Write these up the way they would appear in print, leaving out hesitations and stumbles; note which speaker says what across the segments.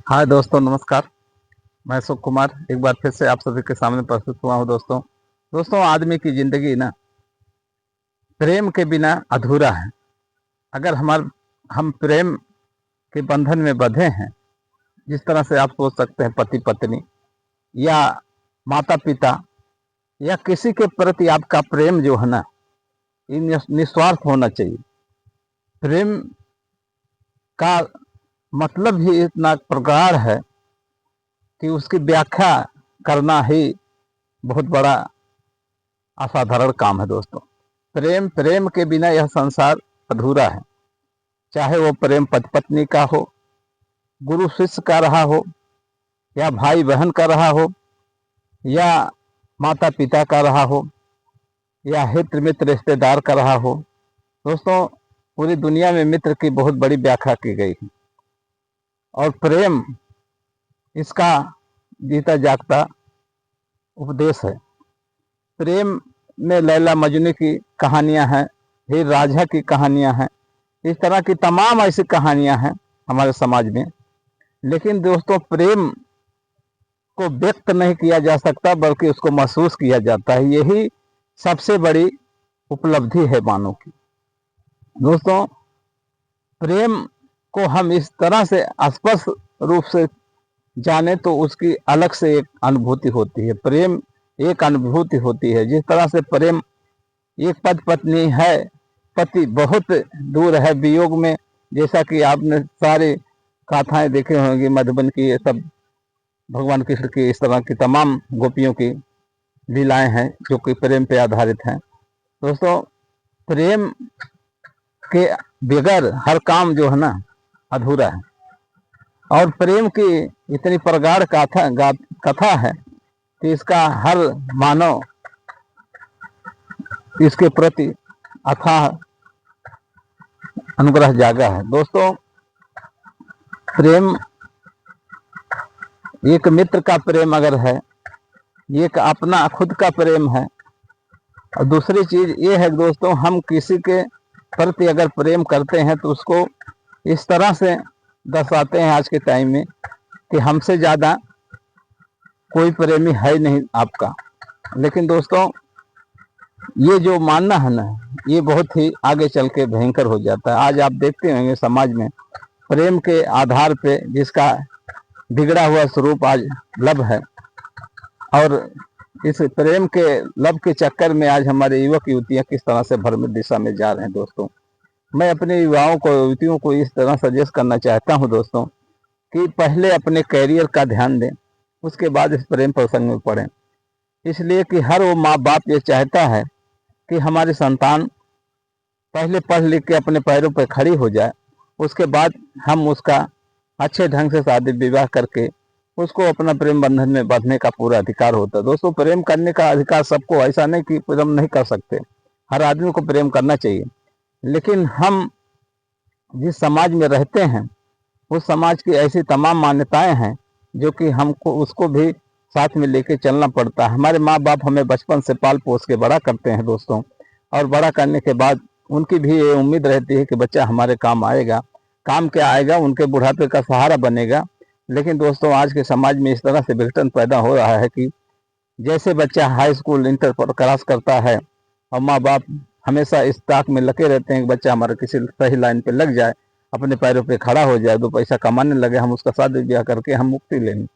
Speaker 1: हाय दोस्तों, नमस्कार। मैं सुख कुमार एक बार फिर से आप सभी के सामने प्रस्तुत हुआ हूँ। दोस्तों आदमी की जिंदगी ना प्रेम के बिना अधूरा है। अगर हम प्रेम के बंधन में बंधे हैं, जिस तरह से आप सोच सकते हैं, पति पत्नी या माता पिता या किसी के प्रति आपका प्रेम जो है ना, ये निस्वार्थ होना चाहिए। प्रेम का मतलब ही इतना प्रगाढ़ है कि उसकी व्याख्या करना ही बहुत बड़ा असाधारण काम है। दोस्तों प्रेम प्रेम के बिना यह संसार अधूरा है। चाहे वो प्रेम पति पत्नी का हो, गुरु शिष्य का रहा हो, या भाई बहन का रहा हो, या माता पिता का रहा हो, या हित मित्र रिश्तेदार का रहा हो। दोस्तों पूरी दुनिया में मित्र की बहुत बड़ी व्याख्या की गई है और प्रेम इसका जीता जागता उपदेश है। प्रेम में लैला मजनू की कहानियां हैं, हीर रांझा की कहानियां हैं, इस तरह की तमाम ऐसी कहानियां हैं हमारे समाज में। लेकिन दोस्तों प्रेम को व्यक्त नहीं किया जा सकता, बल्कि उसको महसूस किया जाता है। यही सबसे बड़ी उपलब्धि है मानव की। दोस्तों प्रेम को हम इस तरह से स्पष्ट रूप से जाने तो उसकी अलग से एक अनुभूति होती है। प्रेम एक अनुभूति होती है। जिस तरह से प्रेम एक पति पत्नी है, पति बहुत दूर है वियोग में, जैसा कि आपने सारे गाथाएं देखे होंगे, मधुबन की, ये सब भगवान कृष्ण की, इस तरह की तमाम गोपियों की लीलाएं हैं जो कि प्रेम पे आधारित हैं। दोस्तों प्रेम के बगैर हर काम जो है ना अधूरा है। और प्रेम की इतनी प्रगाढ़ कथा है कि इसका हर मानव इसके प्रति अथाह अनुग्रह जागा है। दोस्तों प्रेम एक मित्र का प्रेम अगर है, एक अपना खुद का प्रेम है। और दूसरी चीज ये है दोस्तों, हम किसी के प्रति अगर प्रेम करते हैं तो उसको इस तरह से दर्शाते हैं आज के टाइम में कि हमसे ज्यादा कोई प्रेमी है नहीं आपका। लेकिन दोस्तों ये जो मानना है ना, ये बहुत ही आगे चल के भयंकर हो जाता है। आज आप देखते होंगे समाज में प्रेम के आधार पे जिसका बिगड़ा हुआ स्वरूप आज लब है, और इस प्रेम के लब के चक्कर में आज हमारे युवक युवतियां किस तरह से भ्रमित दिशा में जा रहे हैं। दोस्तों मैं अपने युवाओं को, युवतियों को इस तरह सजेस्ट करना चाहता हूं दोस्तों कि पहले अपने कैरियर का ध्यान दें, उसके बाद इस प्रेम प्रसंग में पड़ें। इसलिए कि हर वो माँ बाप ये चाहता है कि हमारी संतान पहले पढ़ लिख के अपने पैरों पर खड़ी हो जाए, उसके बाद हम उसका अच्छे ढंग से शादी विवाह करके उसको अपना प्रेम बंधन में बांधने का पूरा अधिकार होता है। दोस्तों प्रेम करने का अधिकार सबको, ऐसा नहीं कि प्रेम नहीं कर सकते, हर आदमी को प्रेम करना चाहिए। लेकिन हम जिस समाज में रहते हैं उस समाज की ऐसी तमाम मान्यताएं हैं जो कि हमको उसको भी साथ में लेके चलना पड़ता है। हमारे माँ बाप हमें बचपन से पाल पोस के बड़ा करते हैं दोस्तों, और बड़ा करने के बाद उनकी भी ये उम्मीद रहती है कि बच्चा हमारे काम आएगा। काम क्या आएगा, उनके बुढ़ापे का सहारा बनेगा। लेकिन दोस्तों आज के समाज में इस तरह से विघटन पैदा हो रहा है कि जैसे बच्चा हाई स्कूल इंटर पर क्रॉस करता है और माँ बाप हमेशा इस ताक में लगे रहते हैं कि बच्चा हमारा किसी सही लाइन पे लग जाए, अपने पैरों पे खड़ा हो जाए, दो पैसा कमाने लगे, हम उसका शादी ब्याह करके हम मुक्ति लेंगे।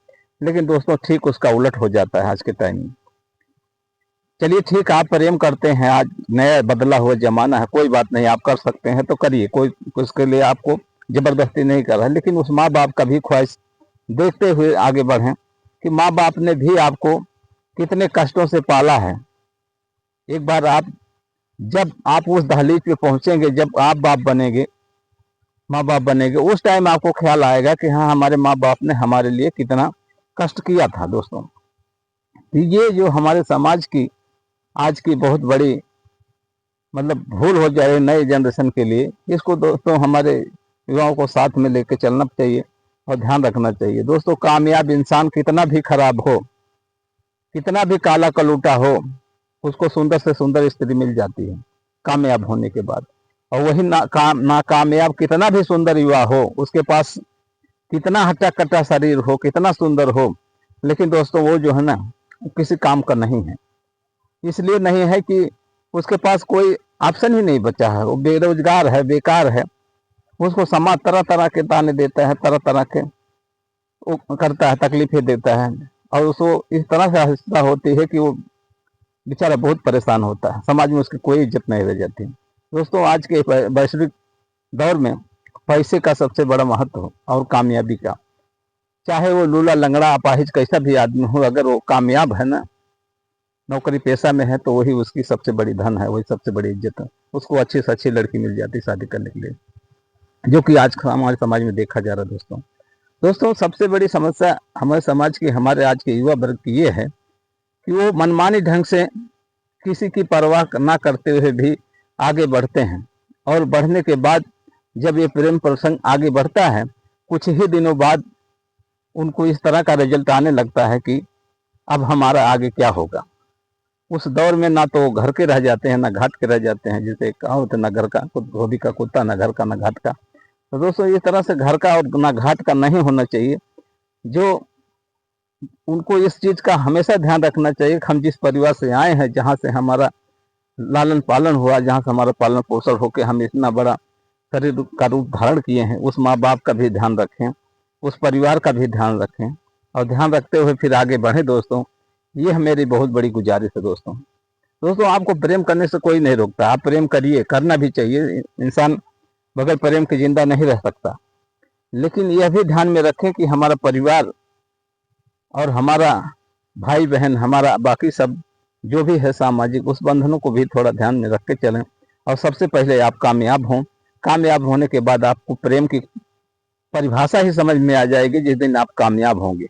Speaker 1: लेकिन दोस्तों ठीक उसका उलट हो जाता है आज के टाइम में। चलिए ठीक, आप प्रेम करते हैं, आज नया बदला हुआ जमाना है, कोई बात नहीं, आप कर सकते हैं तो करिए, कोई उसके लिए आपको जबरदस्ती नहीं कर रहा है। लेकिन उस माँ बाप का भी ख्वाहिश देखते हुए आगे बढ़ें कि माँ बाप ने भी आपको कितने कष्टों से पाला है। एक बार आप, जब आप उस दहलीज पे पहुंचेंगे, जब आप बाप बनेंगे, माँ बाप बनेंगे, उस टाइम आपको ख्याल आएगा कि हाँ हमारे माँ बाप ने हमारे लिए कितना कष्ट किया था। दोस्तों ये जो हमारे समाज की आज की बहुत बड़ी मतलब भूल हो जाए नए जनरेशन के लिए, इसको दोस्तों हमारे युवाओं को साथ में लेके चलना चाहिए और ध्यान रखना चाहिए। दोस्तों कामयाब इंसान कितना भी खराब हो, कितना भी काला कलूटा हो, उसको सुंदर से सुंदर स्त्री मिल जाती है कामयाब होने के बाद। और वही नाकामयाब कितना भी सुंदर युवा हो, उसके पास कितना हट्टा कट्टा शरीर हो, कितना सुंदर हो, लेकिन दोस्तों वो जो है ना किसी काम का नहीं है। इसलिए नहीं है कि उसके पास कोई ऑप्शन ही नहीं बचा है, वो बेरोजगार है, बेकार है। उसको समाज तरह तरह के ताने देता है, तरह तरह के वो करता है, तकलीफें देता है, और उसको इस तरह से हिस्सा होती है कि वो बेचारा बहुत परेशान होता है, समाज में उसकी कोई इज्जत नहीं रह जाती। दोस्तों आज के वैश्विक दौर में पैसे का सबसे बड़ा महत्व और कामयाबी का, चाहे वो लूला लंगड़ा अपाहिज कैसा भी आदमी हो, अगर वो कामयाब है ना, नौकरी पेशा में है, तो वही उसकी सबसे बड़ी धन है, वही सबसे बड़ी इज्जत है। उसको अच्छी से अच्छी लड़की मिल जाती शादी करने के लिए, जो कि आज हमारे समाज में देखा जा रहा है। दोस्तों सबसे बड़ी समस्या हमारे समाज की, हमारे आज के युवा वर्ग की ये है कि वो मनमानी ढंग से किसी की परवाह ना करते हुए भी आगे बढ़ते हैं, और बढ़ने के बाद जब ये प्रेम प्रसंग आगे बढ़ता है, कुछ ही दिनों बाद उनको इस तरह का रिजल्ट आने लगता है कि अब हमारा आगे क्या होगा। उस दौर में ना तो वो घर के रह जाते हैं, ना घाट के रह जाते हैं, जैसे कहावत है, ना घर का धोबी का कुत्ता, ना घर का ना घाट का। तो दोस्तों इस तरह से घर का और ना घाट का नहीं होना चाहिए। जो उनको इस चीज का हमेशा ध्यान रखना चाहिए कि हम जिस परिवार से आए हैं, जहाँ से हमारा लालन पालन हुआ, जहाँ से हमारा पालन पोषण होकर हम इतना बड़ा शरीर का रूप धारण किए हैं, उस माँ बाप का भी ध्यान रखें, उस परिवार का भी ध्यान रखें, और ध्यान रखते हुए फिर आगे बढ़े। दोस्तों ये मेरी बहुत बड़ी गुजारिश है। दोस्तों आपको प्रेम करने से कोई नहीं रोकता, आप प्रेम करिए, करना भी चाहिए। इंसान बगैर प्रेम के जिंदा नहीं रह सकता, लेकिन यह भी ध्यान में रखें कि हमारा परिवार और हमारा भाई बहन, हमारा बाकी सब जो भी है सामाजिक, उस बंधनों को भी थोड़ा ध्यान में रख के चलें। और सबसे पहले आप कामयाब हों। कामयाब होने के बाद आपको प्रेम की परिभाषा ही समझ में आ जाएगी जिस दिन आप कामयाब होंगे।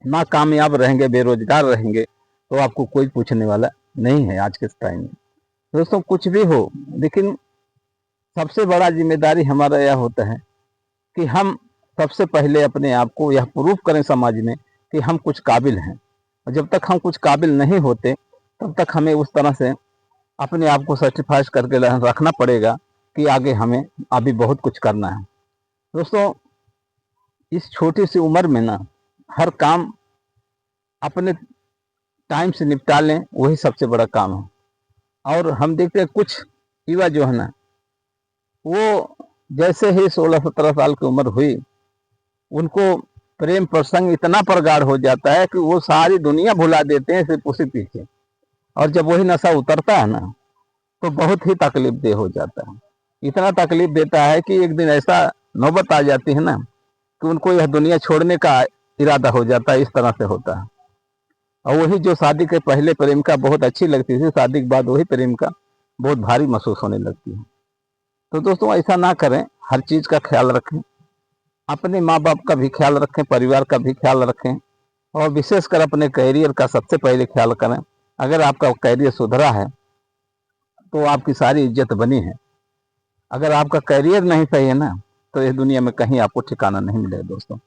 Speaker 1: ना कामयाब रहेंगे, बेरोजगार रहेंगे, तो आपको कोई पूछने वाला नहीं है आज के टाइम में। दोस्तों कुछ भी हो, लेकिन सबसे बड़ा जिम्मेदारी हमारा यह होता है कि हम सबसे पहले अपने आप को यह प्रूफ करें समाज में कि हम कुछ काबिल हैं। और जब तक हम कुछ काबिल नहीं होते, तब तक हमें उस तरह से अपने आप को सर्टिफाइड करके रखना पड़ेगा कि आगे हमें अभी बहुत कुछ करना है। दोस्तों इस छोटी सी उम्र में ना हर काम अपने टाइम से निपटा लें, वही सबसे बड़ा काम है। और हम देखते हैं कुछ युवा जो है ना, वो जैसे ही 16-17 साल की उम्र हुई, उनको प्रेम प्रसंग इतना प्रगाढ़ हो जाता है कि वो सारी दुनिया भुला देते हैं सिर्फ उसी पीछे। और जब वही नशा उतरता है ना, तो बहुत ही तकलीफ दे हो जाता है। इतना तकलीफ देता है कि एक दिन ऐसा नौबत आ जाती है ना कि उनको यह दुनिया छोड़ने का इरादा हो जाता है। इस तरह से होता है। और वही जो शादी के पहले प्रेम का बहुत अच्छी लगती थी, शादी के बाद वही प्रेम का बहुत भारी महसूस होने लगती है। तो दोस्तों ऐसा ना करें, हर चीज का ख्याल रखें, अपने माँ बाप का भी ख्याल रखें, परिवार का भी ख्याल रखें, और विशेषकर अपने कैरियर का सबसे पहले ख्याल करें। अगर आपका कैरियर सुधरा है तो आपकी सारी इज्जत बनी है। अगर आपका कैरियर नहीं सही है ना, तो इस दुनिया में कहीं आपको ठिकाना नहीं मिलेगा। दोस्तों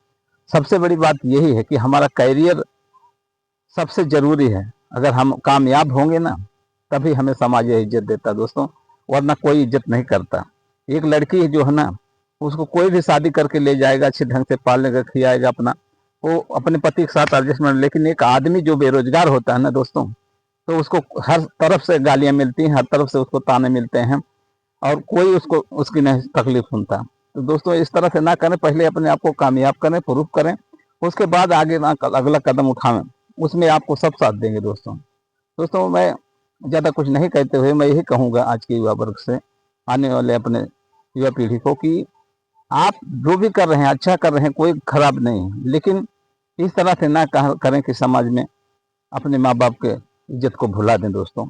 Speaker 1: सबसे बड़ी बात यही है कि हमारा कैरियर सबसे जरूरी है। अगर हम कामयाब होंगे ना, तभी हमें समाज इज्जत देता है दोस्तों, वरना कोई इज्जत नहीं करता। एक लड़की जो है ना, उसको कोई भी शादी करके ले जाएगा, अच्छे ढंग से पालेगा, खिलाएगा, अपना वो अपने पति के साथ एडजस्टमेंट। लेकिन एक आदमी जो बेरोजगार होता है ना दोस्तों, तो उसको हर तरफ से गालियां मिलती हैं, हर तरफ से उसको ताने मिलते हैं, और कोई उसको उसकी नहीं तकलीफ सुनता। तो दोस्तों इस तरह से ना करें, पहले अपने आप को कामयाब करें, प्रूफ करें, उसके बाद आगे ना अगला कदम उठाएं, उसमें आपको सब साथ देंगे। दोस्तों मैं ज़्यादा कुछ नहीं कहते हुए मैं यही कहूँगा आज के युवा वर्ग से, आने वाले अपने युवा पीढ़ी को, कि आप जो भी कर रहे हैं अच्छा कर रहे हैं, कोई खराब नहीं है, लेकिन इस तरह से ना करें कि समाज में अपने माँ बाप के इज्जत को भुला दें। दोस्तों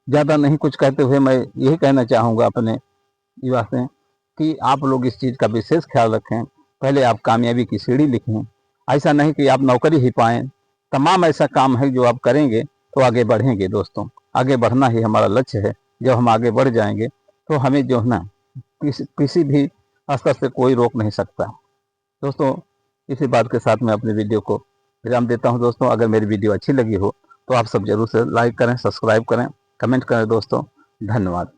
Speaker 1: ज़्यादा नहीं कुछ कहते हुए मैं यही कहना चाहूँगा अपने युवा से कि आप लोग इस चीज़ का विशेष ख्याल रखें। पहले आप कामयाबी की सीढ़ी लिखें। ऐसा नहीं कि आप नौकरी ही पाएं, तमाम ऐसा काम है जो आप करेंगे तो आगे बढ़ेंगे। दोस्तों आगे बढ़ना ही हमारा लक्ष्य है। जब हम आगे बढ़ जाएंगे तो हमें जो है ना किसी भी स्तर से कोई रोक नहीं सकता। दोस्तों इसी बात के साथ मैं अपनी वीडियो को विराम देता हूं। दोस्तों अगर मेरी वीडियो अच्छी लगी हो तो आप सब जरूर से लाइक करें, सब्सक्राइब करें, कमेंट करें। दोस्तों धन्यवाद।